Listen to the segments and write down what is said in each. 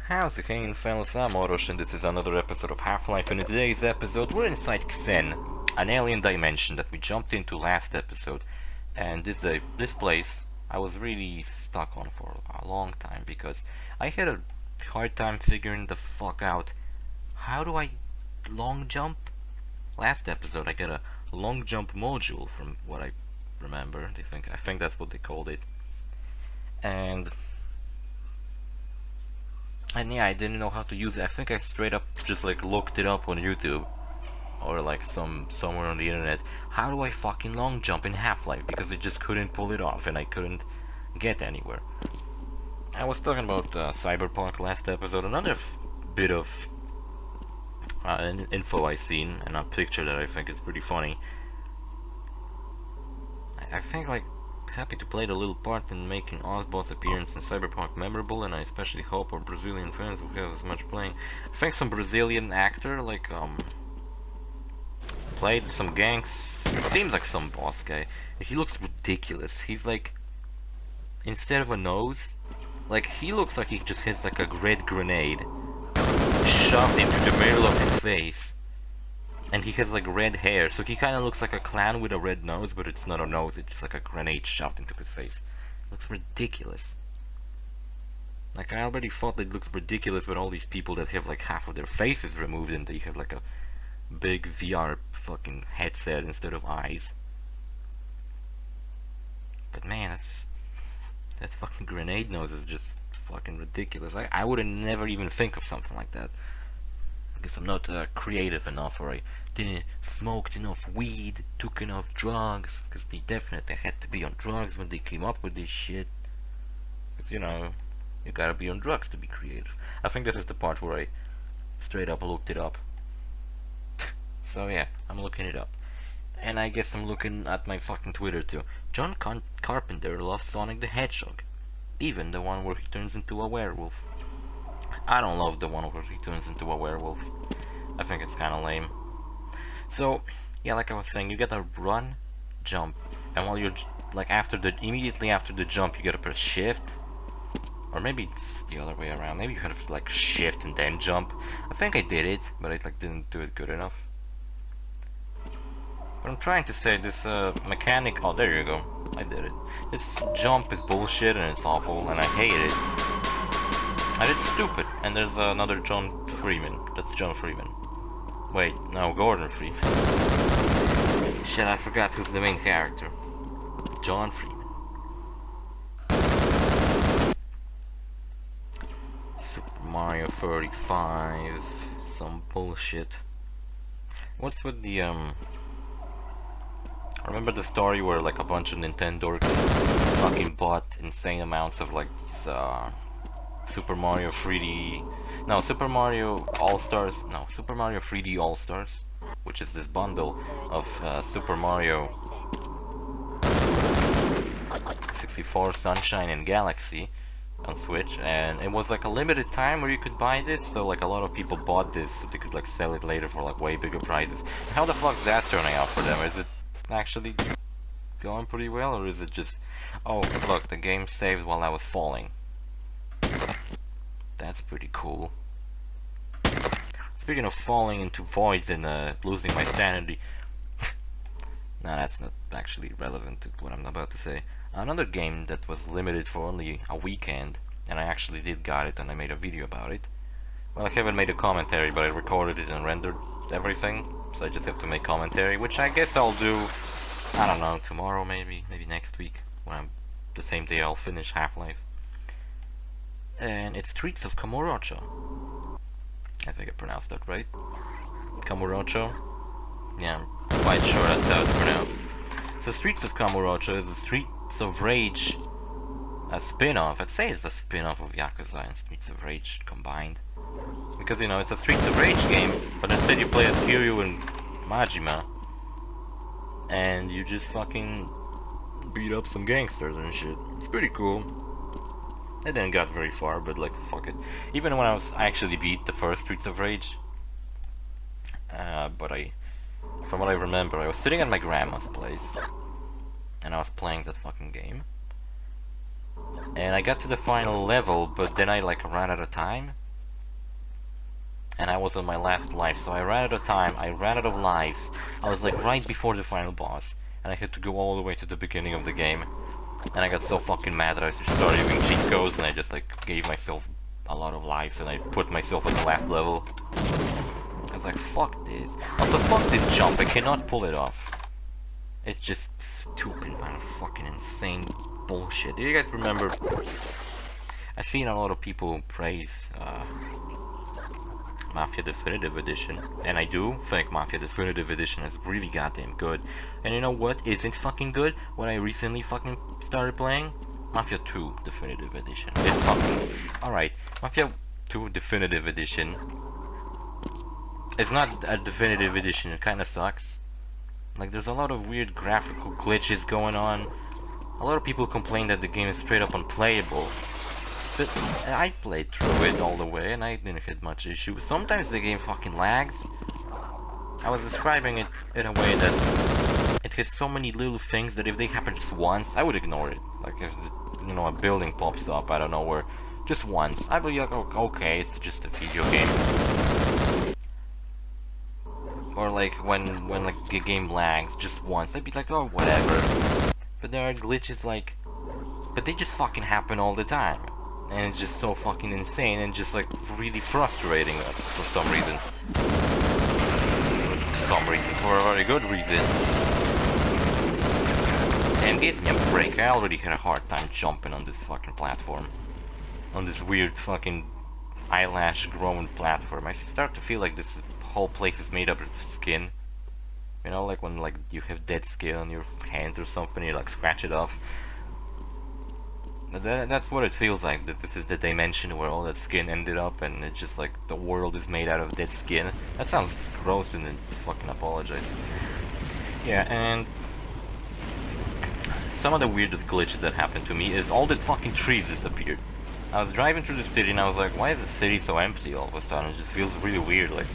How's it going, fellas? I'm OrosZ and this is another episode of Half-Life, and in today's episode we're inside Xen, an alien dimension that we jumped into last episode. And this place I was really stuck on for a long time because I had a hard time figuring the fuck out how do I long jump? Last episode I got a long jump module from what I remember. I think that's what they called it. And yeah, I didn't know how to use it. I think I straight up just like looked it up on YouTube or like somewhere on the internet. How do I fucking long jump in Half-Life? Because I just couldn't pull it off and I couldn't get anywhere. I was talking about Cyberpunk last episode. Another bit of info I seen and a picture that I think is pretty funny. I think like happy to play the little part in making OrosZ's appearance in Cyberpunk memorable, and I especially hope our Brazilian fans will have as much playing. I think some Brazilian actor like played some gangs. Seems like some boss guy. He looks ridiculous. He's like, instead of a nose, like he looks like he just has like a red grenade shoved into the middle of his face. And he has like red hair, so he kind of looks like a clown with a red nose, but it's not a nose, it's just like a grenade shoved into his face. Looks ridiculous. Like, I already thought it looks ridiculous with all these people that have like half of their faces removed and they have like a big VR fucking headset instead of eyes. But man, that fucking grenade nose is just fucking ridiculous. I would never even think of something like that. Because I'm not creative enough, or I didn't smoked enough weed, took enough drugs, because they definitely had to be on drugs when they came up with this shit. Because, you know, you gotta be on drugs to be creative. I think this is the part where I straight up looked it up. So yeah, I'm looking it up. And I guess I'm looking at my fucking Twitter too. John Carpenter loves Sonic the Hedgehog. Even the one where he turns into a werewolf. I don't love the one where he turns into a werewolf. I think it's kinda lame. So, yeah, like I was saying, you gotta run, jump, and while you're, like, immediately after the jump, you gotta press shift. Or maybe it's the other way around. Maybe you gotta, like, shift and then jump. I think I did it, but I, like, didn't do it good enough. But I'm trying to say this, mechanic... Oh, there you go. I did it. This jump is bullshit and it's awful, and I hate it. And it's stupid. And there's another John Freeman. That's John Freeman. Wait, no, Gordon Freeman. Shit, I forgot who's the main character. John Freeman. Super Mario 35. Some bullshit. What's with the, remember the story where, like, a bunch of Nintendorks fucking bought insane amounts of, like, these, Super Mario 3D... No, Super Mario All-Stars... No, Super Mario 3D All-Stars, which is this bundle of Super Mario 64 Sunshine and Galaxy on Switch, and it was like a limited time where you could buy this, so like a lot of people bought this so they could like sell it later for like way bigger prices. How the fuck's that turning out for them? Is it actually going pretty well, or is it just... Oh, look, the game saved while I was falling. That's pretty cool. Speaking of falling into voids and losing my sanity. Nah, that's not actually relevant to what I'm about to say. Another game that was limited for only a weekend, and I actually did got it and I made a video about it. Well, I haven't made a commentary, but I recorded it and rendered everything, so I just have to make commentary, which I guess I'll do, I don't know, tomorrow maybe next week, when I'm the same day I'll finish Half-Life. And it's Streets of Kamurocho. I think I pronounced that right. Kamurocho? Yeah, I'm quite sure that's how it's pronounced. So Streets of Kamurocho is a Streets of Rage, a spin-off. I'd say it's a spin-off of Yakuza and Streets of Rage combined. Because, you know, it's a Streets of Rage game, but instead you play as Kiryu and Majima. And you just fucking beat up some gangsters and shit. It's pretty cool. I didn't get very far, but like, fuck it. Even when I actually beat the first Streets of Rage. But from what I remember, I was sitting at my grandma's place. And I was playing that fucking game. And I got to the final level, but then I like ran out of time. and I was on my last life, so I ran out of time, I ran out of lives. I was like right before the final boss, and I had to go all the way to the beginning of the game. And I got so fucking mad that I just started using cheat codes, and I just like gave myself a lot of lives, and I put myself on the last level. I was like, fuck this. Also, fuck this jump, I cannot pull it off. It's just stupid, man, fucking insane bullshit. Do you guys remember? I've seen a lot of people praise Mafia Definitive Edition, and I do think Mafia Definitive Edition is really goddamn good. And you know what isn't fucking good? What I recently fucking started playing? Mafia 2 Definitive Edition. It's fucking... Alright, Mafia 2 Definitive Edition is not a definitive edition, it kinda sucks. Like, there's a lot of weird graphical glitches going on. A lot of people complain that the game is straight up unplayable. But I played through it all the way and I didn't have much issue. Sometimes the game fucking lags. I was describing it in a way that it has so many little things that if they happen just once, I would ignore it. Like if, you know, a building pops up, I don't know where, just once, I'd be like, oh, okay, it's just a video game. Or like when like the game lags just once, I'd be like, oh, whatever. But there are glitches like, but they just fucking happen all the time. And it's just so fucking insane and just like really frustrating for some reason. For a very good reason. And give me a break, I already had a hard time jumping on this fucking platform. On this weird fucking eyelash growing platform. I start to feel like this whole place is made up of skin. You know, like when like you have dead skin on your hands or something, you like scratch it off. That's what it feels like, that this is the dimension where all that skin ended up and it's just like the world is made out of dead skin. That sounds gross and I fucking apologize. Yeah, and some of the weirdest glitches that happened to me is all the fucking trees disappeared. I was driving through the city and I was like, why is the city so empty all of a sudden? It just feels really weird, like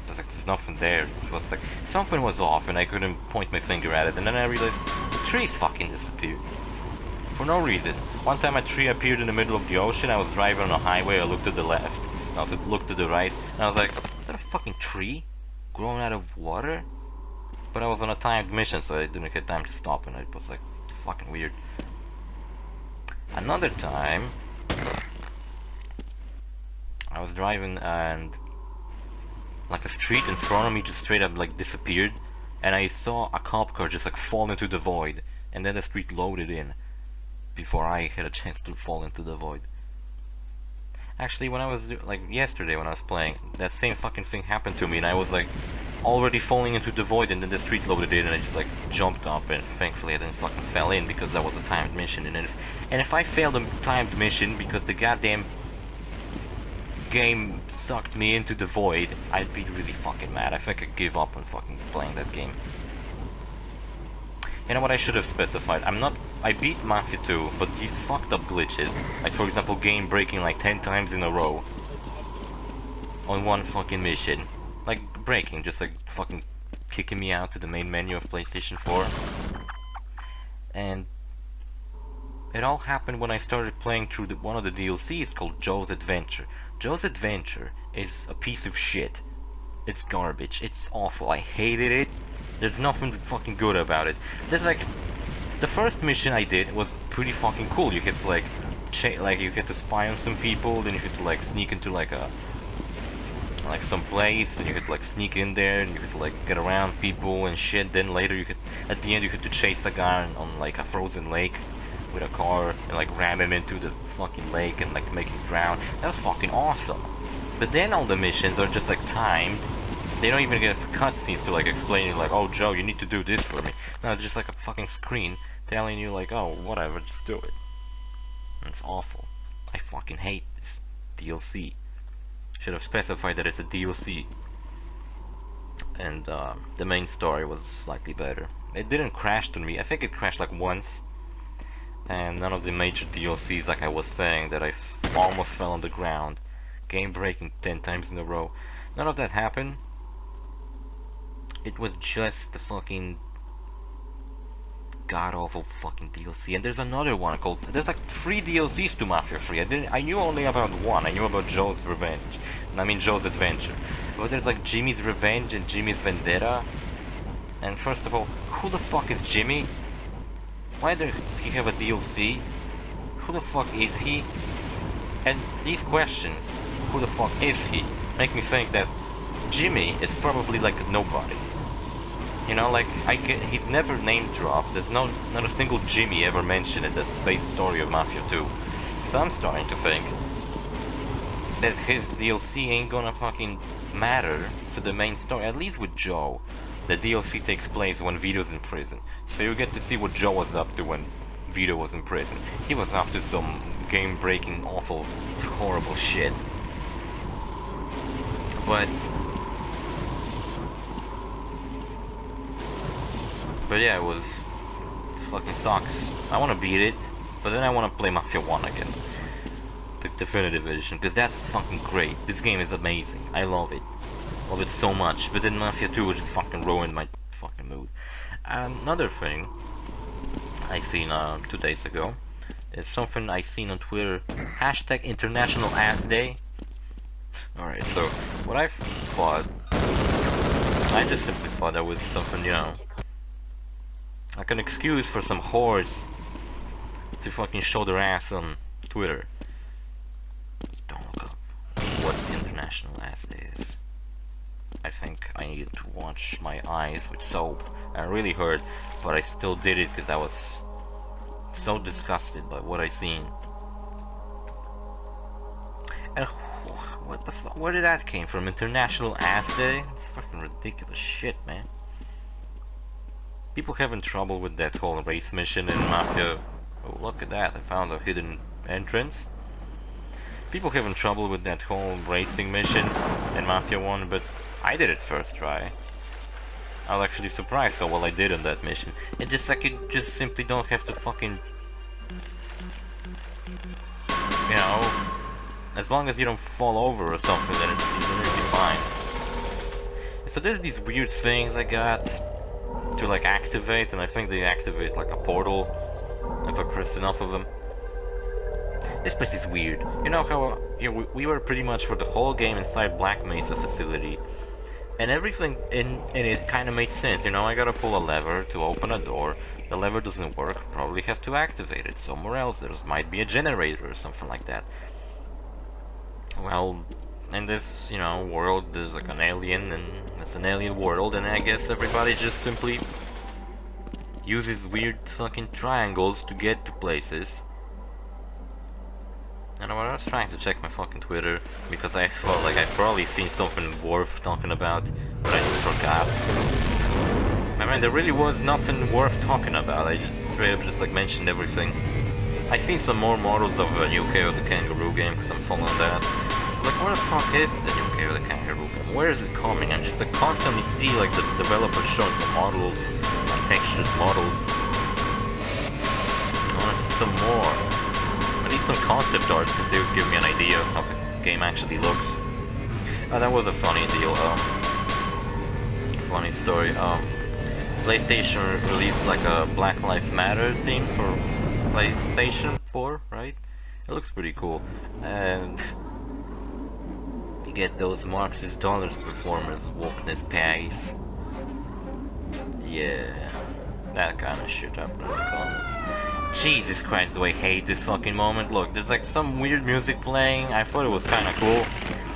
there's nothing there. It was like something was off and I couldn't point my finger at it, and then I realized the trees fucking disappeared. For no reason. One time a tree appeared in the middle of the ocean, I was driving on a highway, I looked to the left, no, looked to the right, and I was like, is that a fucking tree? Growing out of water? But I was on a timed mission, so I didn't get time to stop, and it was like, fucking weird. Another time, I was driving and like a street in front of me just straight up like disappeared, and I saw a cop car just like fall into the void, and then the street loaded in before I had a chance to fall into the void. Actually, when I was like yesterday when I was playing, that same fucking thing happened to me, and I was like already falling into the void, and then the street loaded in, and I just like jumped up, and thankfully I didn't fucking fell in because that was a timed mission. And if I failed a timed mission because the goddamn game sucked me into the void, I'd be really fucking mad. I think I'd give up on fucking playing that game. You know what I should have specified? I beat Mafia 2, but these fucked up glitches, like for example game breaking like 10 times in a row on one fucking mission. Like breaking, just like fucking kicking me out to the main menu of PlayStation 4. And it all happened when I started playing through one of the DLCs called Joe's Adventure. Joe's Adventure is a piece of shit. It's garbage. It's awful. I hated it. There's nothing fucking good about it. There's like the first mission I did was pretty fucking cool. You get to like you get to spy on some people, then you get to like sneak into like some place, and you could like sneak in there, and you could like get around people and shit. Then later you could, at the end, you could chase a guy on like a frozen lake with a car and like ram him into the fucking lake and like make him drown. That was fucking awesome. But then all the missions are just like timed. They don't even get cutscenes to like explain you like, oh Joe, you need to do this for me. No, it's just like a fucking screen telling you like, oh whatever, just do it. And it's awful. I fucking hate this DLC. Should have specified that it's a DLC. And the main story was slightly better. It didn't crash on me. I think it crashed like once. And none of the major DLCs, like I was saying, that I almost fell on the ground, game breaking 10 times in a row, none of that happened. It was just the fucking god-awful fucking DLC. And there's another one called... There's like 3 DLCs to Mafia 3. I knew only about one. I knew about Joe's Revenge. I mean Joe's Adventure. But there's like Jimmy's Revenge and Jimmy's Vendetta. And first of all, who the fuck is Jimmy? Why does he have a DLC? Who the fuck is he? And these questions, who the fuck is he, make me think that Jimmy is probably like a nobody. You know, like, he's never name dropped. There's not a single Jimmy ever mentioned in the space story of Mafia 2. So I'm starting to think that his DLC ain't gonna fucking matter to the main story, at least with Joe. The DLC takes place when Vito's in prison, so you get to see what Joe was up to when Vito was in prison. He was up to some game-breaking, awful, horrible shit. But yeah, it fucking sucks. I wanna beat it, but then I wanna play Mafia 1 again. The definitive edition, because that's fucking great. This game is amazing. I love it. Love it so much. But then Mafia 2 just fucking ruined my fucking mood. Another thing I seen 2 days ago is something I seen on Twitter. Hashtag International Ass Day. Alright, so what I thought, I just simply thought that was something, you know, like an excuse for some whores to fucking show their ass on Twitter. Don't look up what International Ass Day is. I think I needed to wash my eyes with soap. I really hurt, but I still did it because I was so disgusted by what I seen. And what the fuck? Where did that came from? International Ass Day? It's fucking ridiculous shit, man. People having trouble with that whole race mission in Mafia. Oh, look at that! I found a hidden entrance. People having trouble with that whole racing mission in Mafia 1, but I did it first try. I was actually surprised how well I did on that mission. It's just like you just simply don't have to fucking... You know, as long as you don't fall over or something, then it's really fine. So there's these weird things I got to like activate, and I think they activate like a portal if I press enough of them. This place is weird. You know how we were pretty much for the whole game inside Black Mesa facility, and everything in it kind of made sense. You know, I gotta pull a lever to open a door. The lever doesn't work. Probably have to activate it somewhere else. There might be a generator or something like that. Well, in this, you know, world, there's like an alien, and it's an alien world, and I guess everybody just simply uses weird fucking triangles to get to places. And I was trying to check my fucking Twitter, because I felt like I'd probably seen something worth talking about, but I just forgot. I mean, there really was nothing worth talking about. I just straight up just like mentioned everything. I seen some more models of a new K.O. the Kangaroo game, because I'm following that. Like, where the fuck is the new K.O. the Kangaroo game? Where is it coming? I just like constantly see like the developers showing some models, and textures models. I wanna see some more. At least some concept art, because they would give me an idea of how the game actually looks. That was a funny deal. Funny story. PlayStation released like a Black Lives Matter theme for PlayStation 4, right? It looks pretty cool. And you get those Marxist dollars performers wokeness pays. Yeah, that kind of shit up in the comments. Jesus Christ, do I hate this fucking moment. Look, there's like some weird music playing. I thought it was kind of cool.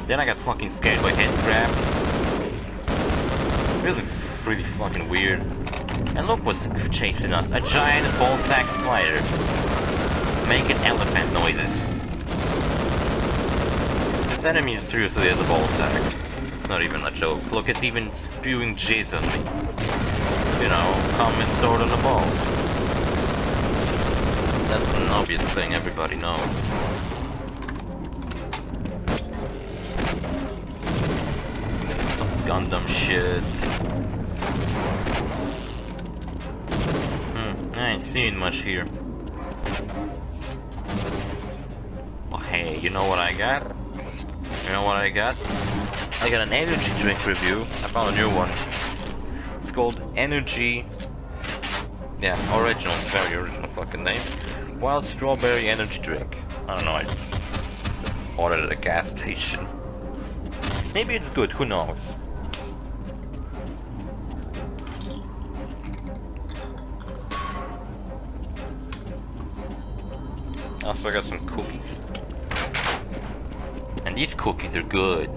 Then I got fucking scared by head crabs. This music's pretty fucking weird. And look what's chasing us. A giant ballsack spider. Making elephant noises. This enemy is seriously as a ballsack. It's not even a joke. Look, it's even spewing jizz on me. You know, comment stored on the balls. That's an obvious thing everybody knows. Some Gundam shit. I ain't seeing much here. Oh hey, you know what I got? You know what I got? I got an energy drink review. I found a new one. It's called Energy Yeah, original, very original fucking name. Wild strawberry energy drink. I don't know, I ordered it at a gas station. Maybe it's good, who knows? Also, I got some cookies. And these cookies are good.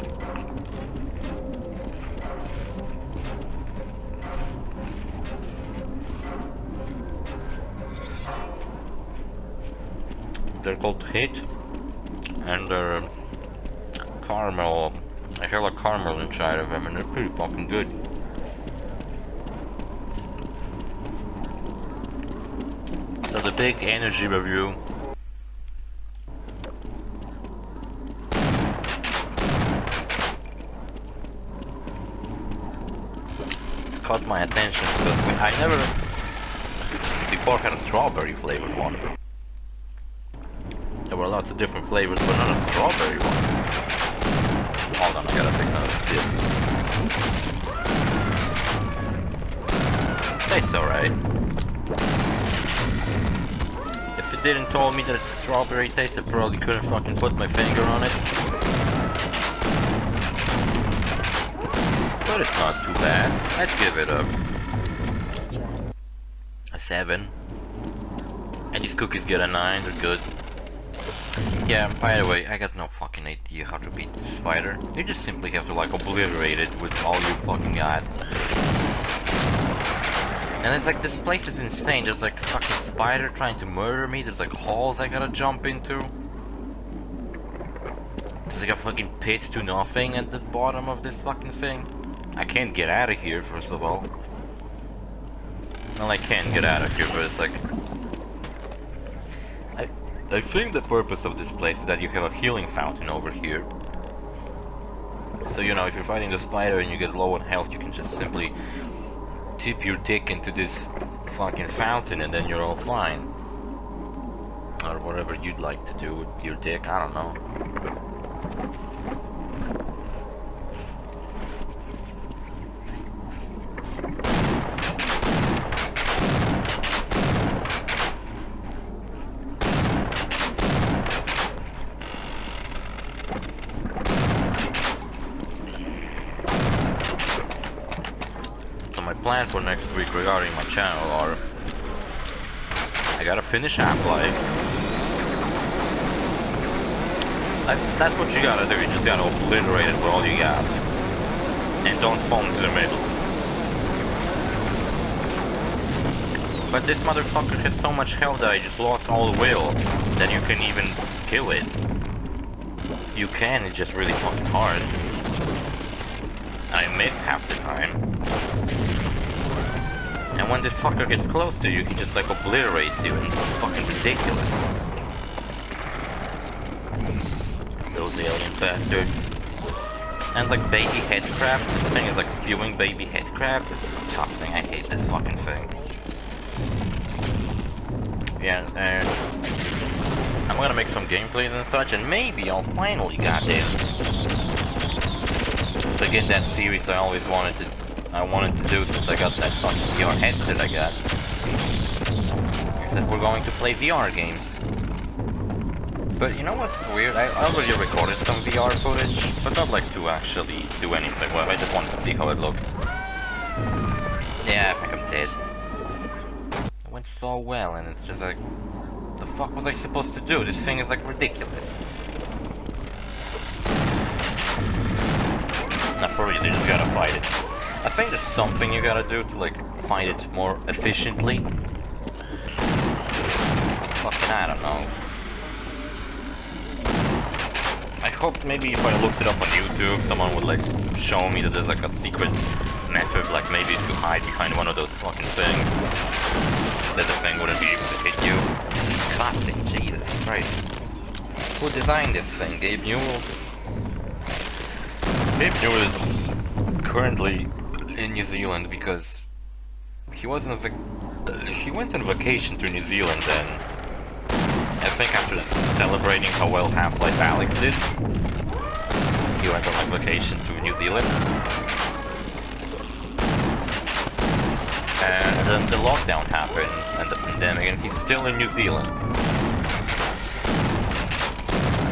They're called Hit, and they're caramel. I have like caramel inside of them, and they're pretty fucking good. So the big energy review. Caught my attention because I never before had a strawberry flavored one. There were lots of different flavors, but not a strawberry one. Hold on, I gotta take another sip. Tastes alright. If it didn't tell me that it's strawberry taste, I probably couldn't fucking put my finger on it. But it's not too bad. I'd give it a 7. And these cookies get a 9, they're good. Yeah, by the way, I got no fucking idea how to beat this spider. You just simply have to like obliterate it with all you fucking got. And it's like, this place is insane. There's like a fucking spider trying to murder me. There's like holes I gotta jump into. There's like a fucking pit to nothing at the bottom of this fucking thing. I can't get out of here, first of all. Well, I can get out of here, but it's like... I think the purpose of this place is that you have a healing fountain over here. So, you know, if you're fighting the spider and you get low on health, you can just simply tip your dick into this fucking fountain and then you're all fine. Or whatever you'd like to do with your dick, I don't know. Plan for next week regarding my channel are I gotta finish Half-Life. That's what you gotta do, you just gotta obliterate it with all you got. And don't fall into the middle. But this motherfucker has so much health that I just lost all the will that you can even kill it. You can, it's just really fucking hard. I missed half the time. And when this fucker gets close to you, he just like obliterates you, and it's fucking ridiculous. Those alien bastards. And like baby head crabs, this thing is like spewing baby head crabs, it's disgusting, I hate this fucking thing. Yeah, and I'm gonna make some gameplays and such, and maybe I'll finally goddamn begin that series I always wanted to do since I got that fucking VR headset I got. Except we're going to play VR games. But you know what's weird? I already recorded some VR footage, but not like to actually do anything. Well, I just wanted to see how it looked. Yeah, I think I'm dead. It went so well, and it's just like, the fuck was I supposed to do? This thing is like ridiculous. Not for real, you just gotta fight it. I think there's something you gotta do to like fight it more efficiently. Fucking I don't know. I hope maybe if I looked it up on YouTube, someone would like show me that there's like a secret method, like maybe to hide behind one of those fucking things. That the thing wouldn't be able to hit you. Disgusting, Jesus Christ. Who designed this thing? Gabe Newell? Gabe Newell is currently in New Zealand because he was on he went on vacation to New Zealand, and I think after celebrating how well Half-Life Alyx did, he went on like vacation to New Zealand. And then the lockdown happened, and the pandemic, and he's still in New Zealand.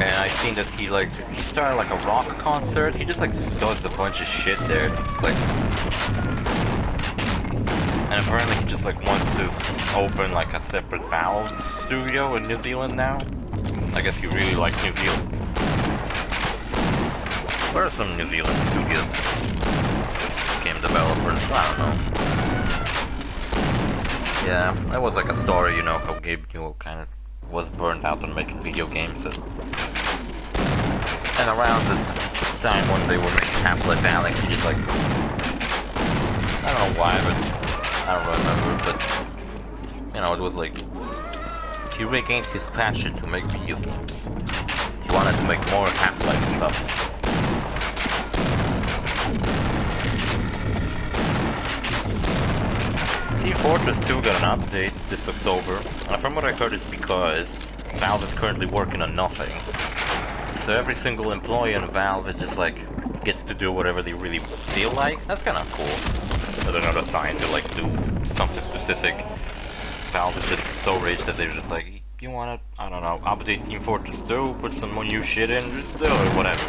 And I think that he started like a rock concert. He just like does a bunch of shit there. It's like, and apparently he just like wants to open like a separate Valve studio in New Zealand now. I guess he really likes New Zealand. Where are some New Zealand studios? Game developers, I don't know. Yeah, that was like a story, you know, how Gabe Newell kind of was burned out on making video games. And around the time when they were making Half-Life Alyx, he just like, I don't know why, but I don't remember, but you know, it was like he regained his passion to make video games. He wanted to make more Half-Life stuff. Team Fortress 2 got an update this October, and from what I heard it's because Valve is currently working on nothing. So every single employee in Valve is just like gets to do whatever they really feel like. That's kind of cool. But they're not assigned to like do something specific. Valve is just so rich that they're just like, you wanna, I don't know, update Team Fortress 2, put some more new shit in, do it, whatever.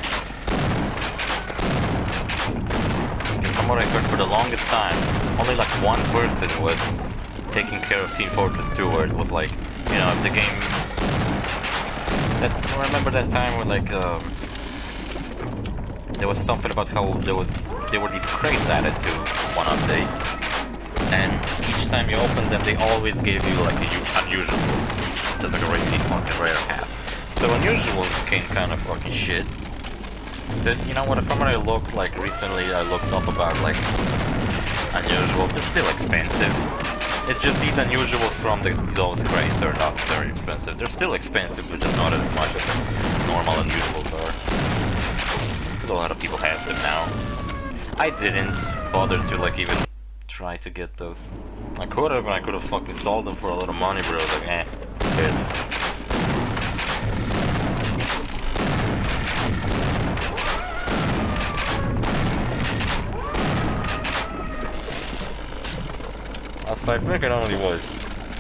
And from what I heard, for the longest time, only like one person was taking care of Team Fortress 2, where it was like, you know, if the game... I remember that time where like, there was something about how there were these crates added to one update, and each time you opened them, they always gave you like a unusual. That's like a really fucking rare hat. So unusual became kind of fucking shit. But you know what? From what I looked like recently, I looked up about like unusuals. They're still expensive. It's just these unusuals from those crates are not very expensive. They're still expensive, but just not as much as the normal unusuals are. Because a lot of people have them now. I didn't bother to like even try to get those. I could have fucking sold them for a lot of money, but I was like, eh, who cares? I think it only was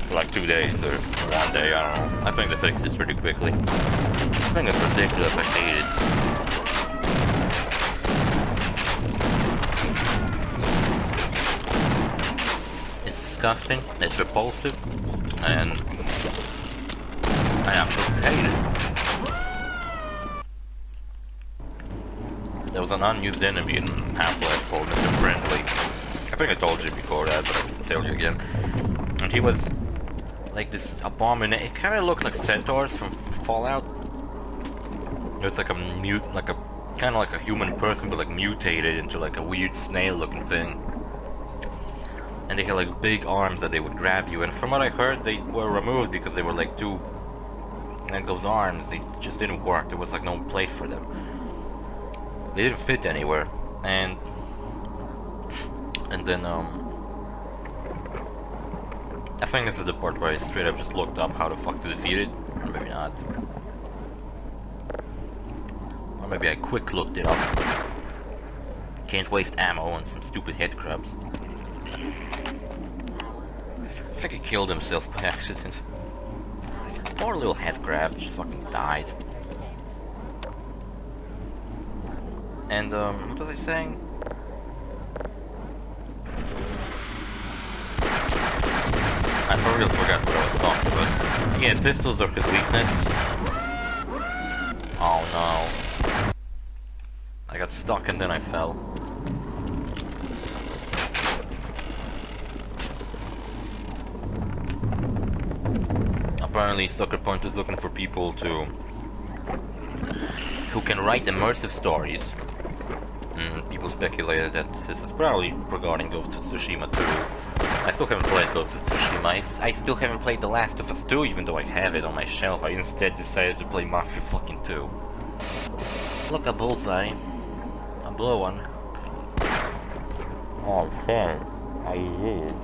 for like 2 days or 1 day, I don't know. I think they fixed it pretty quickly. I think it's ridiculous, I hate it. It's disgusting, it's repulsive, and I absolutely hate it. There was an unused enemy in Half-Life called Mr. Friendly. I think I told you before that, but I can tell you again. And he was like this abomination. It kind of looked like centaurs from Fallout. It was like a kind of like a human person, but like mutated into like a weird snail-looking thing. And they had like big arms that they would grab you. And from what I heard, they were removed because they were like too. Like those arms, they just didn't work. There was like no place for them. They didn't fit anywhere. And then, I think this is the part where I straight up just looked up how the fuck to defeat it. Or maybe not. Or maybe I quick looked it up. Can't waste ammo on some stupid headcrabs. I think he killed himself by accident. Poor little headcrab just fucking died. And, what was I saying? I for real forgot what I was talking about. Yeah, pistols are his weakness. Oh no. I got stuck and then I fell. Apparently Sucker Punch is looking for people who can write immersive stories. People speculated that this is probably regarding Ghost of Tsushima 2. I still haven't played Ghost of Tsushima. I still haven't played The Last of Us 2, even though I have it on my shelf. I instead decided to play Mafia fucking 2. Look, a bullseye. A blue one. Oh, shit. I did.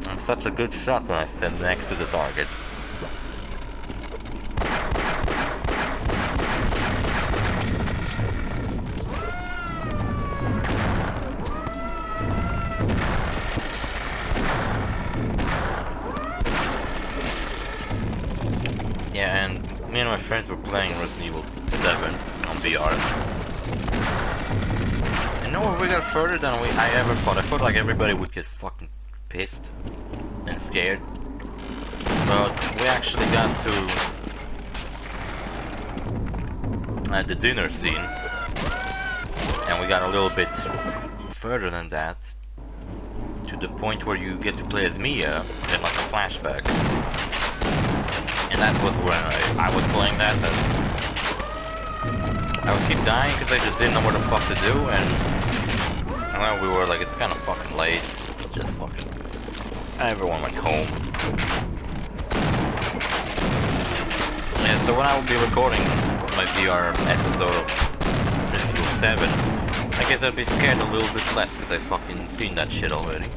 I'm such a good shot when I stand next to the target. my friends were playing Resident Evil 7 on VR. And no, we got further than I ever thought. I thought like everybody would get fucking pissed and scared. But we actually got to the dinner scene. And we got a little bit further than that. To the point where you get to play as Mia in like a flashback. And that was when I was playing that. I would keep dying because I just didn't know what the fuck to do, and then we were like, it's kind of fucking late. Just fucking. Everyone went home. Yeah, so when I will be recording my VR episode of Resident Evil 7, I guess I'd be scared a little bit less because I fucking seen that shit already.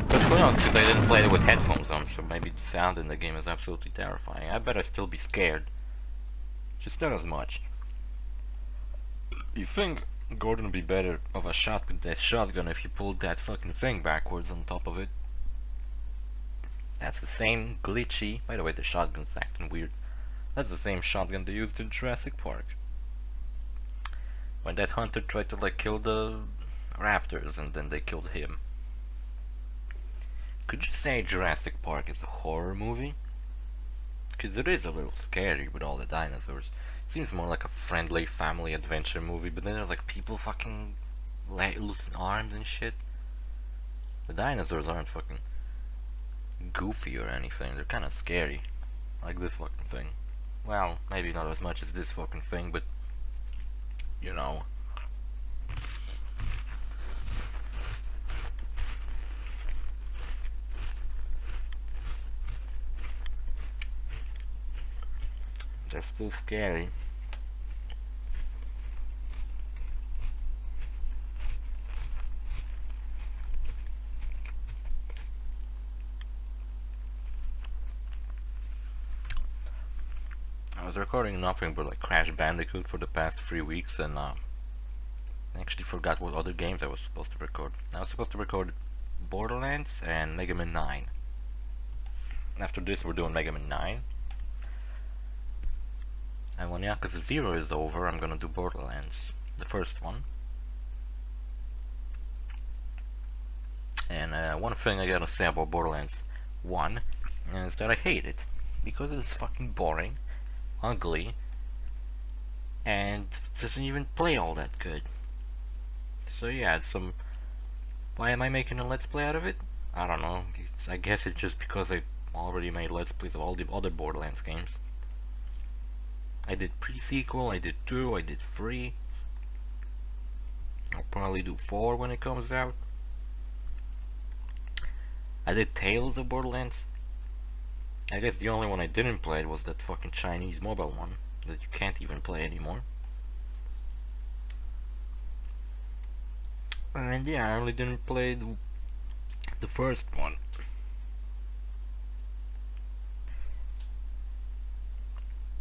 But who knows, because I didn't play it with headphones on, so maybe the sound in the game is absolutely terrifying. I bet I'd still be scared. Just not as much. You think Gordon would be better of a shot with that shotgun if you pulled that fucking thing backwards on top of it? That's the same glitchy... By the way, the shotgun's acting weird. That's the same shotgun they used in Jurassic Park. When that hunter tried to like kill the raptors and then they killed him. Could you say Jurassic Park is a horror movie? Because it is a little scary with all the dinosaurs. It seems more like a friendly family adventure movie, but then there's like people fucking losing arms and shit. The dinosaurs aren't fucking goofy or anything, they're kinda scary. Like this fucking thing. Well, maybe not as much as this fucking thing, but you know. They're still scary. I was recording nothing but like Crash Bandicoot for the past 3 weeks, and I actually forgot what other games I was supposed to record. I was supposed to record Borderlands and Mega Man 9. After this we're doing Mega Man 9. And when Yakuza 0 is over, I'm gonna do Borderlands, the first one. And one thing I gotta say about Borderlands 1 is that I hate it. Because it's fucking boring, ugly, and doesn't even play all that good. So yeah, it's some... Why am I making a Let's Play out of it? I don't know. I guess it's just because I already made Let's Plays of all the other Borderlands games. I did pre-sequel, I did 2, I did 3. I'll probably do 4 when it comes out. I did Tales of Borderlands. I guess the only one I didn't play was that fucking Chinese mobile one that you can't even play anymore. And yeah, I only didn't play the first one.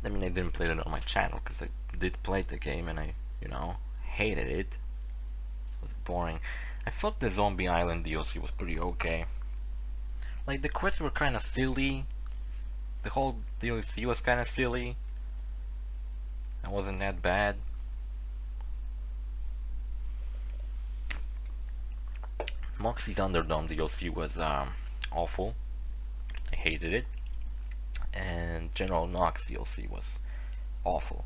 I mean, I didn't play it on my channel because I did play the game and I, you know, hated it. It was boring. I thought the Zombie Island DLC was pretty okay. Like, the quests were kinda silly. The whole DLC was kinda silly. It wasn't that bad. Moxie's Underdome DLC was awful. I hated it. And General Knox DLC was awful.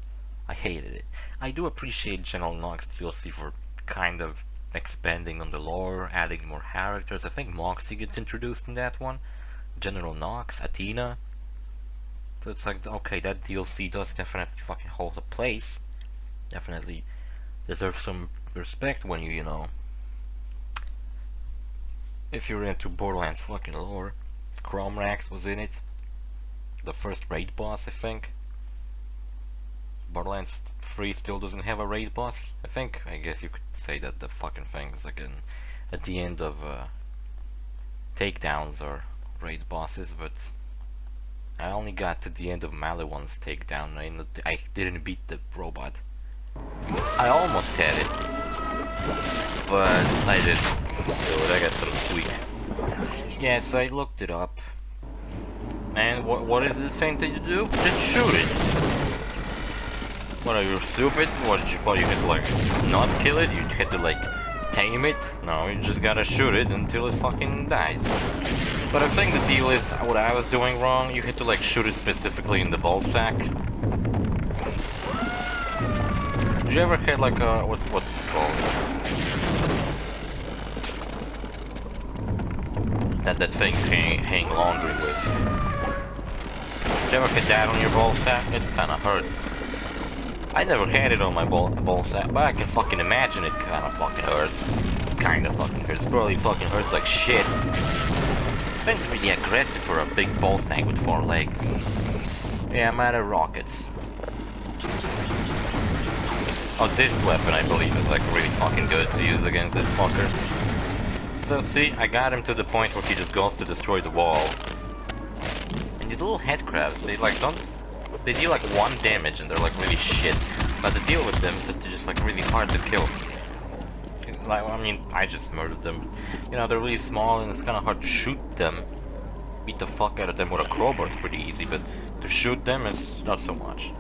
I hated it. I do appreciate General Knox DLC for kind of expanding on the lore, adding more characters. I think Moxie gets introduced in that one. General Knox, Athena. So it's like, okay, that DLC does definitely fucking hold a place. Definitely deserves some respect when you know, if you're into Borderlands fucking lore. Chromrax was in it. The first raid boss, I think. Borderlands 3 still doesn't have a raid boss, I think. I guess you could say that the fucking things like at the end of takedowns or raid bosses, but I only got to the end of Maliwan's takedown. I didn't beat the robot. I almost had it, but I didn't do it. I got sort of weak. Yes, I looked it up. And what is the thing that you do? Just shoot it. What, are you stupid? What did you thought you had to like not kill it? You had to like tame it? No, you just gotta shoot it until it fucking dies. But I think the deal is what I was doing wrong. You had to like shoot it specifically in the Ballsack. Did you ever had like a what's it called? That thing hang laundry with. Did you ever get that on your Ballsack? It kinda hurts. I never had it on my Ballsack, but I can fucking imagine it kinda fucking hurts. Kinda fucking hurts. Probably fucking hurts like shit. It's really aggressive for a big Ballsack with 4 legs. Yeah, I'm out of rockets. Oh, this weapon I believe is like really fucking good to use against this fucker. So see, I got him to the point where he just goes to destroy the wall. And these little head crabs, they like they deal like 1 damage and they're like really shit. But the deal with them is that they're just like really hard to kill. Like, I mean, I just murdered them. You know, they're really small and it's kind of hard to shoot them. Beat the fuck out of them with a crowbar is pretty easy, but to shoot them is not so much.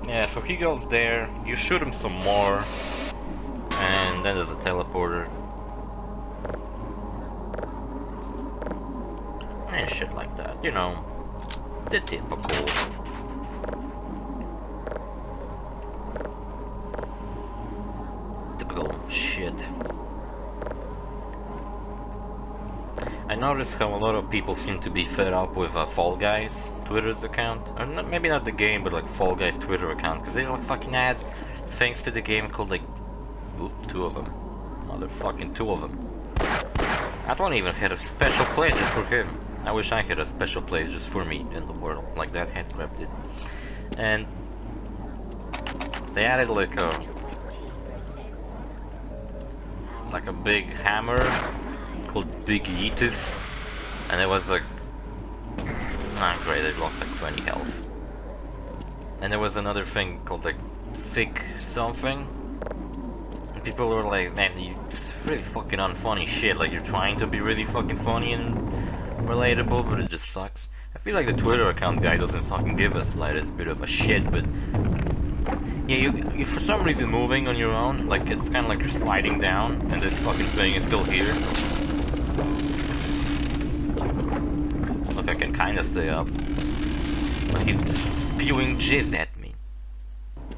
Yeah, so he goes there, you shoot him some more, and then there's a teleporter. And shit like that, you know, the typical. Shit. I noticed how a lot of people seem to be fed up with Fall Guys Twitter's account, or not, maybe not the game, but like Fall Guys Twitter account, because they like fucking add things to the game called like, oop, 2 of them, motherfucking 2 of them. I don't even have a special place just for him. I wish I had a special place just for me in the world, like that headcrab did. And they added like a big hammer called Big Yeetus, and it was like, ah great, I lost like 20 health. And there was another thing called like Thick something, and people were like, man, it's really fucking unfunny shit, like you're trying to be really fucking funny and relatable, but it just sucks. I feel like the Twitter account guy doesn't fucking give us slightest bit of a shit, but yeah, you for some reason moving on your own, like it's kind of like you're sliding down, and this fucking thing is still here. Look, I can kind of stay up, but he's spewing jizz at me.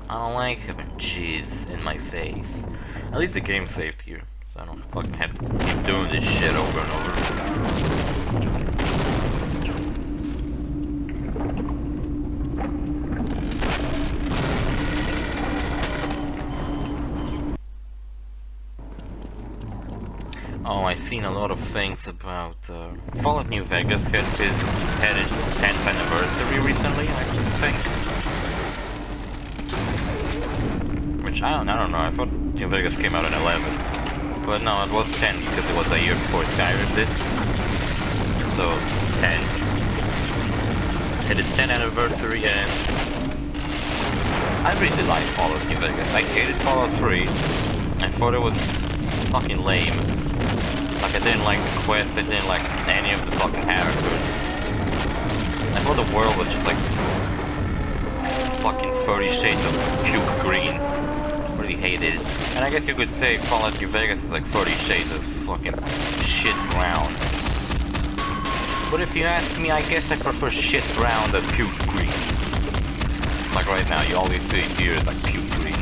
I don't like having jizz in my face. At least the game's saved here, so I don't fucking have to keep doing this shit over and over. Oh, I've seen a lot of things about Fallout New Vegas had its 10th anniversary recently, I think. Which I don't know. I thought New Vegas came out in 11, but no, it was 10 because it was a year before Skyrim did. So 10 had its 10th anniversary, and I really liked Fallout New Vegas. I hated Fallout 3. I thought it was fucking lame. Like, I didn't like the quest, I didn't like any of the fucking characters. I thought the world was just like fucking 30 shades of puke green. Really hated it. And I guess you could say Fallout New Vegas is like 30 shades of fucking shit brown. But if you ask me, I guess I prefer shit brown than puke green. Like right now, you always see here is like puke green.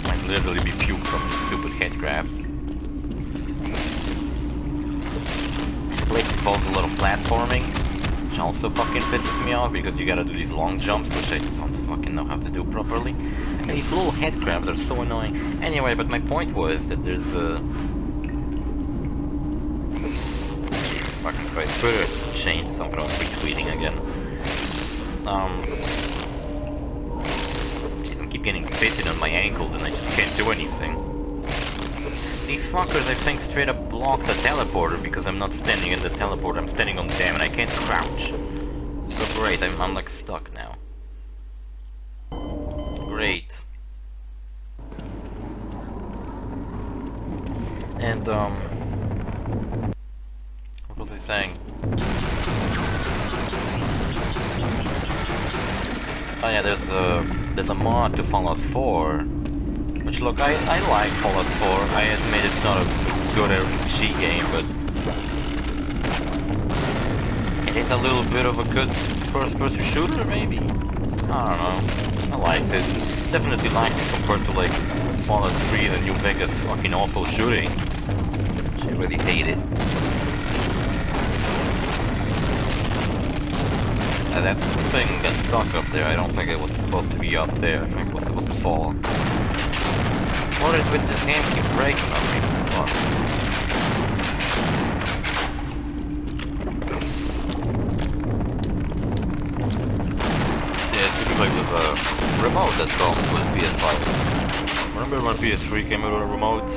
Might literally be puke from these stupid head crabs. This place involves a little platforming, which also fucking pisses me off because you gotta do these long jumps, which I don't fucking know how to do properly. And these little head crabs are so annoying. Anyway, but my point was that there's Jesus fucking Christ, Twitter changed something, I was retweeting again. Jeez, I keep getting bitten on my ankles and I just can't do anything. These fuckers, I think, straight up block the teleporter because I'm not standing in the teleporter, I'm standing on them and I can't crouch. So great, I'm like stuck now. Great. And what was I saying? Oh yeah, there's a mod to Fallout 4, which look, I like Fallout 4. I admit it's not a good RPG game, but it is a little bit of a good first-person shooter, maybe? I don't know. I liked it. Definitely liked it compared to like Fallout 3, the New Vegas fucking awful shooting. I really hate it. That thing got stuck up there. I don't think it was supposed to be up there. I think it was supposed to fall. What is with this game keep breaking on me? Fuck. Yeah, it seems like there's a remote that comes with PS5. Remember when PS3 came with a remote?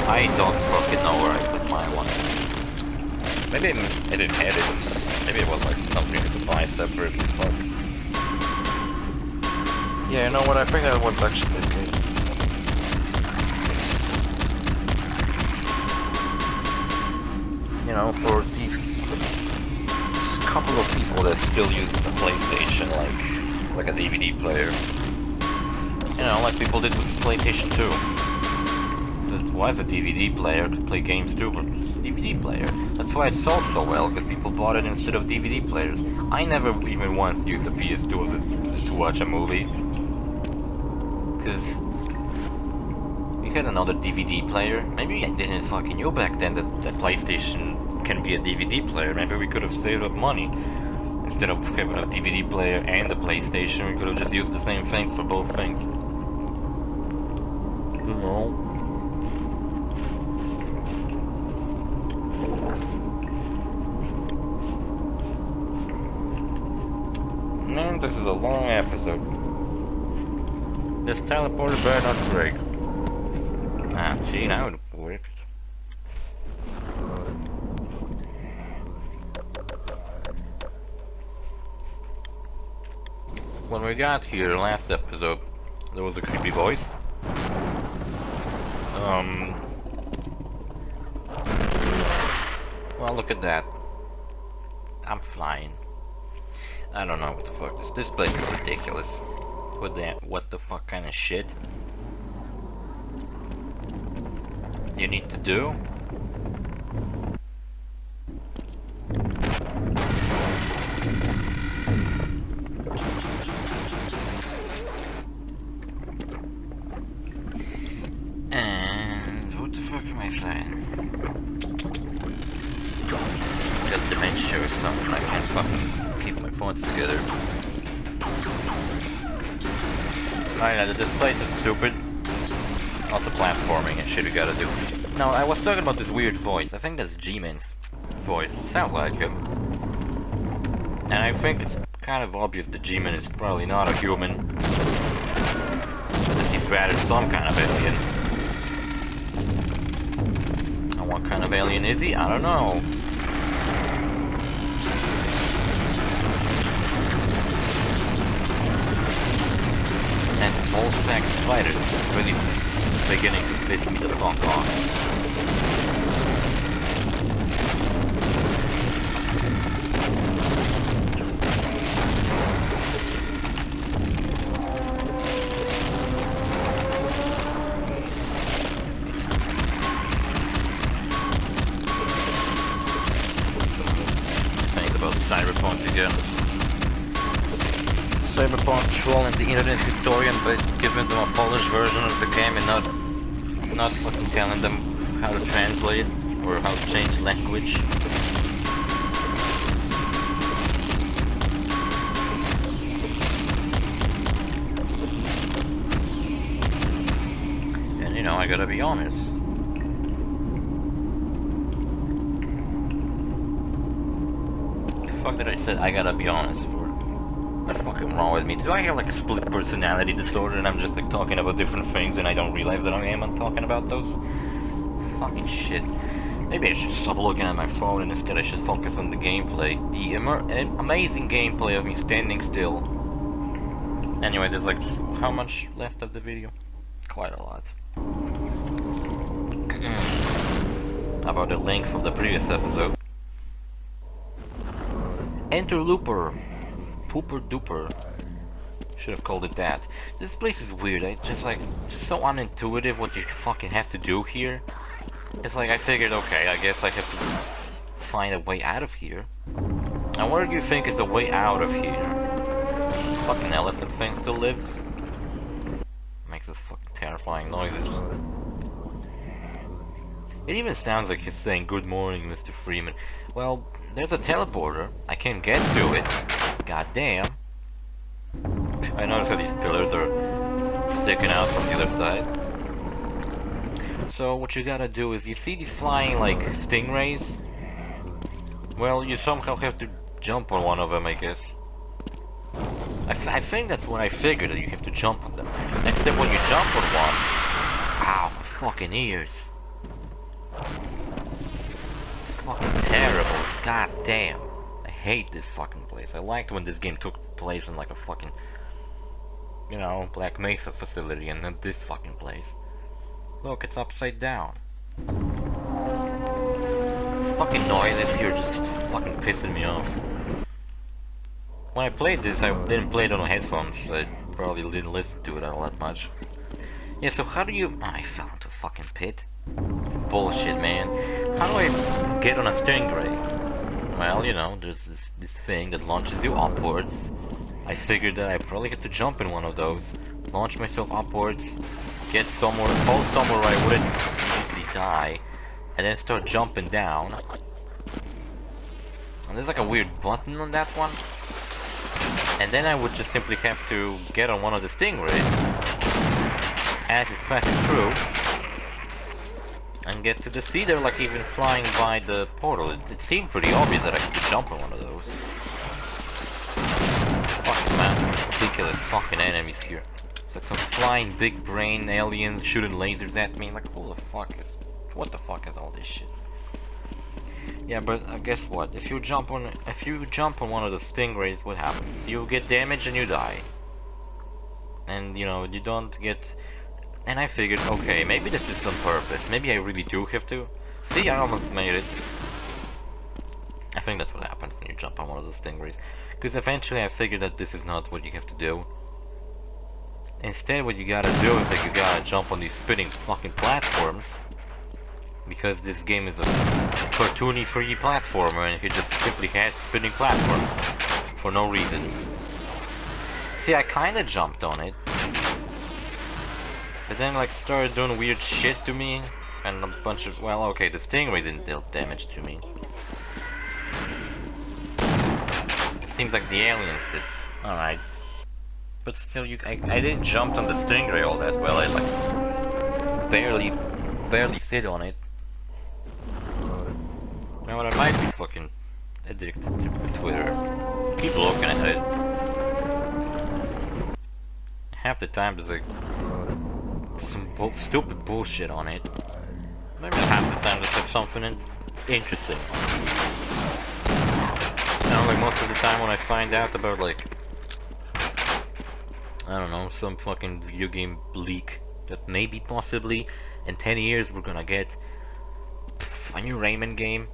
I don't fucking know where I put my one. Maybe I didn't have it. Maybe it was like something to buy separately. Fuck. Yeah, you know what? I think that was actually the case. You know, for these couple of people that still use the PlayStation like a DVD player. You know, like people did with the PlayStation 2. It was a DVD player, could play games too, but DVD player. That's why it sold so well, because people bought it instead of DVD players. I never even once used the PS2 to watch a movie. Because we had another DVD player. Maybe I didn't fucking know back then that PlayStation can be a DVD player. Maybe we could have saved up money. Instead of having a DVD player and a PlayStation, we could have just used the same thing for both things. You know? Man, this is a long episode. This teleporter better not break. Ah, gee, now it worked. When we got here last episode, there was a creepy voice. Well, look at that. I'm flying. I don't know what the fuck this place is ridiculous. What the fuck kind of shit you need to do? And what the fuck am I saying? Got dementia or something. I can't fucking keep my thoughts together. I know that this place is stupid. Also platforming and shit you gotta do. Now, I was talking about this weird voice. I think that's G-Man's voice. It sounds like him. And I think it's kind of obvious that G-Man is probably not a human. That he's rather some kind of alien. And what kind of alien is he? I don't know. And Ballsack spiders really beginning to piss me the fuck off. Think about Cyberpunk again. Cyberpunk trolling the internet historian by giving them a polished version of the game and not fucking telling them how to translate or how to change language. And you know, I gotta be honest. The fuck did I say I gotta be honest for? What's fucking wrong with me? Do I have like a split personality disorder and I'm just like talking about different things and I don't realize that I am talking about those? Fucking shit. Maybe I should stop looking at my phone and instead I should focus on the gameplay. The amazing gameplay of me standing still. Anyway, there's like, how much left of the video? Quite a lot. About the length of the previous episode. Enter Looper. Pooper duper. Should have called it that. This place is weird. I just like so unintuitive what you fucking have to do here. It's like I figured, okay, I guess I have to find a way out of here. And what do you think is the way out of here? Fucking elephant thing still lives? Makes those fucking terrifying noises. It even sounds like he's saying, "Good morning, Mr. Freeman." Well, there's a teleporter. I can get to it. God damn. I noticed how these pillars are sticking out from the other side. So what you gotta do is, you see these flying like stingrays? Well, you somehow have to jump on one of them, I guess. I think that's what I figured, that you have to jump on them. Except when you jump on one... Ow, my fucking ears. Fucking terrible. God damn. I hate this fucking place. I liked when this game took place in like a fucking, you know, Black Mesa facility, and not this fucking place. Look, it's upside down. Fucking noises here just fucking pissing me off. When I played this, I didn't play it on headphones, so I probably didn't listen to it all that much. Yeah, so how do you... I fell into a fucking pit. It's bullshit, man. How do I get on a stingray? Well, you know, there's this thing that launches you upwards. I figured that I probably had to jump in one of those, launch myself upwards, get somewhere, fall somewhere where I wouldn't immediately die, and then start jumping down. And there's like a weird button on that one. And then I would just simply have to get on one of the stingrays as it's passing through and get to the sea. They're like even flying by the portal. It seemed pretty obvious that I could jump on one of those. Fucking man, ridiculous fucking enemies here. It's like some flying big brain aliens shooting lasers at me. Like, what the fuck is all this shit? Yeah, but guess what? If you jump on one of the stingrays, what happens? You get damaged and you die. And you know, you don't get... And I figured, okay, maybe this is on purpose. Maybe I really do have to. See, I almost made it. I think that's what happened when you jump on one of those stingrays. Because eventually I figured that this is not what you have to do. Instead, what you gotta do is that you gotta jump on these spinning fucking platforms. Because this game is a cartoony 3D platformer, and it just simply has spinning platforms for no reason. See, I kinda jumped on it, but then like started doing weird shit to me, and a bunch of, well, okay, the stingray didn't deal damage to me. It seems like the aliens did. Alright. But still, I didn't jump on the stingray all that well. I like barely sit on it. Now I might be fucking addicted to Twitter. Keep looking at it. Half the time there's like some stupid bullshit on it. Maybe half the time there's like something interesting. You know, like most of the time when I find out about like, I don't know, some fucking video game leak that maybe possibly in 10 years we're gonna get a new Rayman game,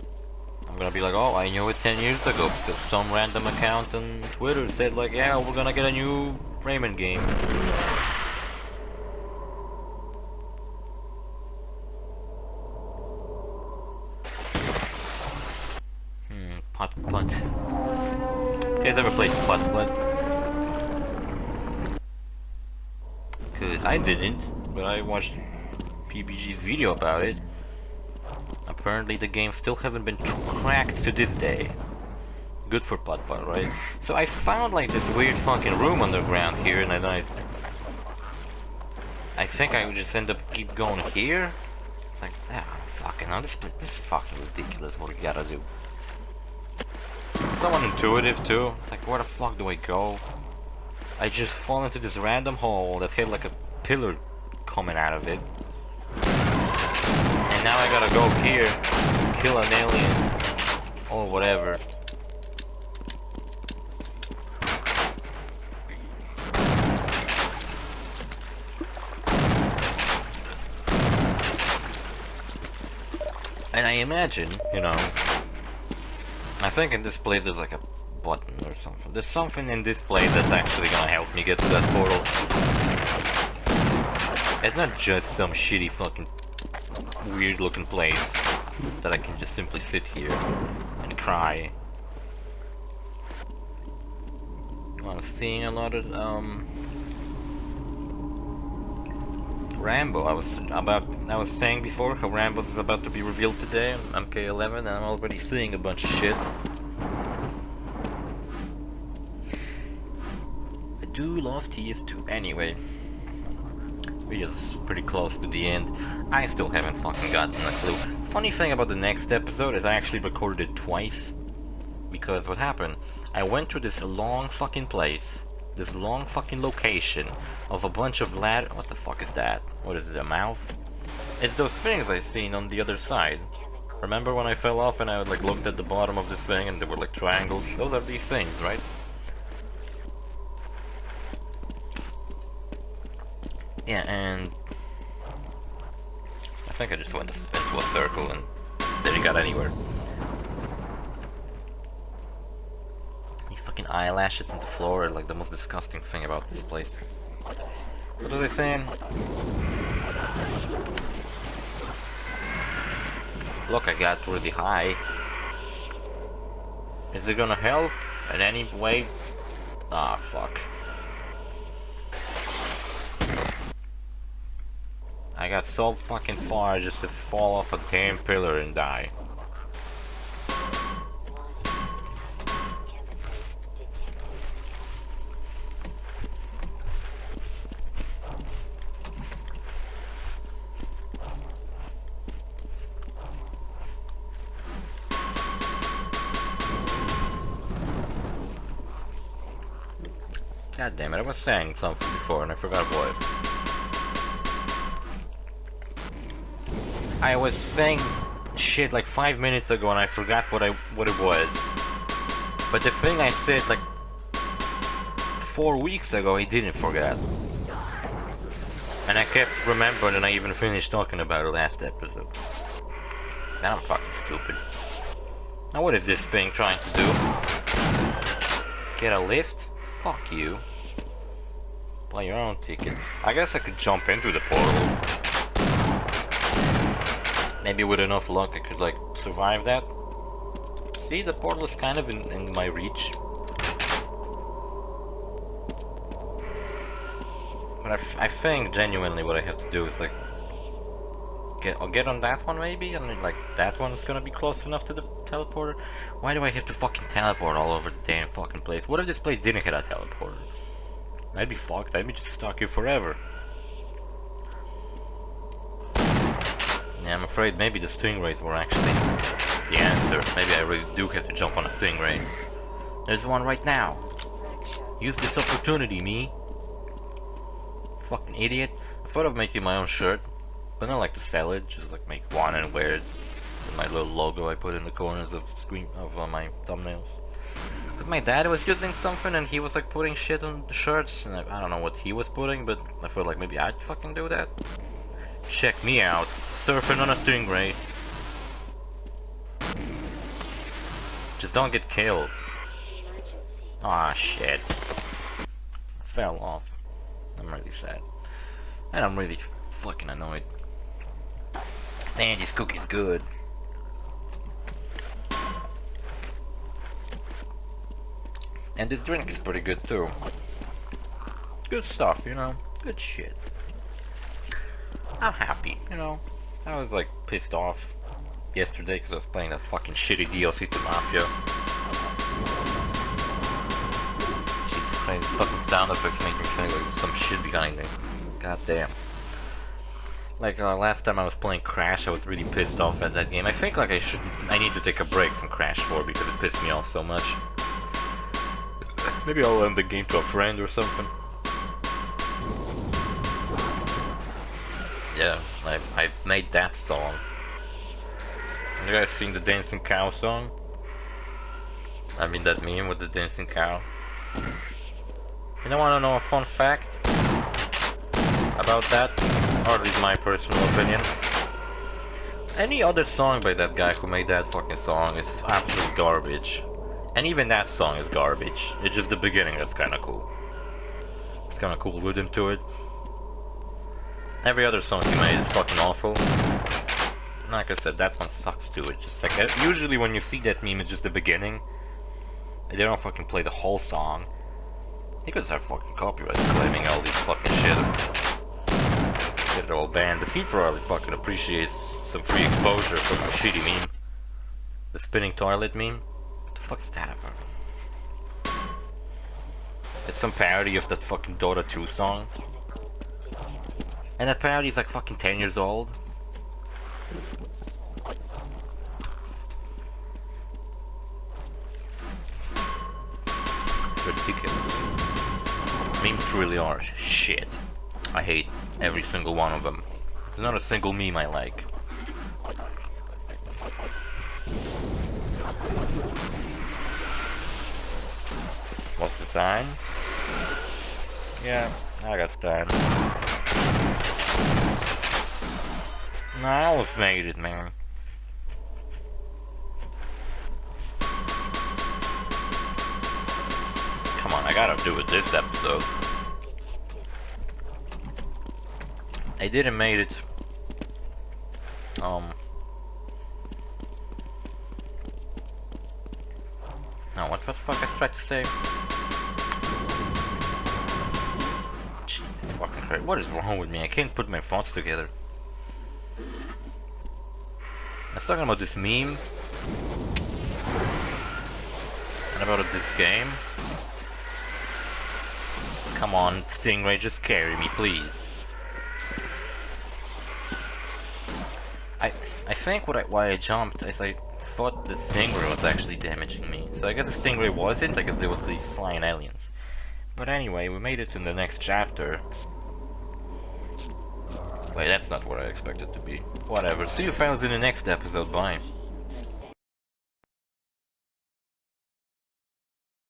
I'm gonna be like, oh, I knew it 10 years ago because some random account on Twitter said like, yeah, we're gonna get a new Rayman game. Putt. You guys ever played Putt? Cause I didn't, but I watched PBG's video about it. Apparently the game still haven't been cracked to this day. Good for Putt, right? So I found like this weird fucking room underground here, and then I think I would just end up keep going here. Like, fucking hell, this is fucking ridiculous what we gotta do. It's so unintuitive too. It's like, where the fuck do I go? I just fall into this random hole that had like a pillar coming out of it. And now I gotta go here, kill an alien, or whatever. And I imagine, you know, I think in this place there's like a button or something. There's something in this place that's actually gonna help me get to that portal. It's not just some shitty fucking weird looking place that I can just simply sit here and cry. I'm seeing a lot of Rambo. I was saying before how Rambo's about to be revealed today on MK11, and I'm already seeing a bunch of shit. I do love TS2. Anyway, we're just pretty close to the end. I still haven't fucking gotten a clue. Funny thing about the next episode is I actually recorded it twice. Because what happened, I went to this long fucking place, this long fucking location of a bunch of what the fuck is that? What is it, a mouth? It's those things I seen on the other side. Remember when I fell off and I like looked at the bottom of this thing and there were like triangles? Those are these things, right? Yeah, and I think I just went into a circle and didn't get anywhere. Fucking eyelashes on the floor are like the most disgusting thing about this place. What was I saying? Look, I got really high. Is it gonna help in any way? Ah, fuck. I got so fucking far just to fall off a damn pillar and die. God damn it, I was saying something before and I forgot what. I was saying shit like 5 minutes ago and I forgot what it was. But the thing I said like 4 weeks ago, I didn't forget. And I kept remembering and I even finished talking about it last episode. Man, I'm fucking stupid. Now what is this thing trying to do? Get a lift? Fuck you. Buy your own ticket. I guess I could jump into the portal. Maybe with enough luck I could like survive that. See, the portal is kind of in my reach. But I think genuinely what I have to do is like get on that one maybe, and like that one's gonna be close enough to the teleporter. Why do I have to fucking teleport all over the damn fucking place? What if this place didn't have a teleporter? I'd be fucked. I'd be just stuck here forever. Yeah, I'm afraid maybe the stingrays were actually the answer. Maybe I really do have to jump on a stingray. There's one right now. Use this opportunity, me. Fucking idiot. I thought of making my own shirt, but I don't like to sell it. Just like make one and wear it with my little logo I put in the corners of my thumbnails. Because my dad was using something and he was like putting shit on the shirts, and I don't know what he was putting, but I felt like maybe I'd fucking do that. Check me out, surfing on a stingray. Just don't get killed. Ah, shit. I fell off. I'm really sad. And I'm really fucking annoyed. Man, this cookie's good. And this drink is pretty good too. Good stuff, you know? Good shit. I'm happy, you know? I was like pissed off yesterday because I was playing that fucking shitty DLC to Mafia. Jesus Christ, these fucking sound effects make me feel like there's some shit behind me. God damn. Like last time I was playing Crash, I was really pissed off at that game. I think like I need to take a break from Crash 4 because it pissed me off so much. Maybe I'll lend the game to a friend or something. Yeah, I made that song. You guys seen the Dancing Cow song? I mean that meme with the dancing cow. You don't wanna know a fun fact about that? Or at least my personal opinion. Any other song by that guy who made that fucking song is absolute garbage. And even that song is garbage. It's just the beginning that's kinda cool. It's kinda cool rhythm to it. Every other song he made is fucking awful. Like I said, that one sucks too. It's just like, usually when you see that meme, it's just the beginning. They don't fucking play the whole song. They could start fucking copyright claiming all these fucking shit. Get it all banned, but he probably fucking appreciates some free exposure from a shitty meme. The spinning toilet meme? What the fuck's that about? It's some parody of that fucking Dota 2 song. And that parody is like fucking 10 years old. It's ridiculous. Memes truly are shit. I hate every single one of them. There's not a single meme I like. What's the sign? Yeah, I got time. No, I almost made it, man. Come on, I gotta do it this episode. I didn't make it. No, what the fuck I tried to say? Jesus fucking Christ, what is wrong with me? I can't put my thoughts together. I was talking about this meme. And about this game. Come on, Stingray, just carry me, please. I think why I jumped is I thought the Stingray was actually damaging me. So I guess the Stingray wasn't, I guess there was these flying aliens. But anyway, we made it to the next chapter. Wait, that's not what I expected to be. Whatever, see you fellas in the next episode, bye.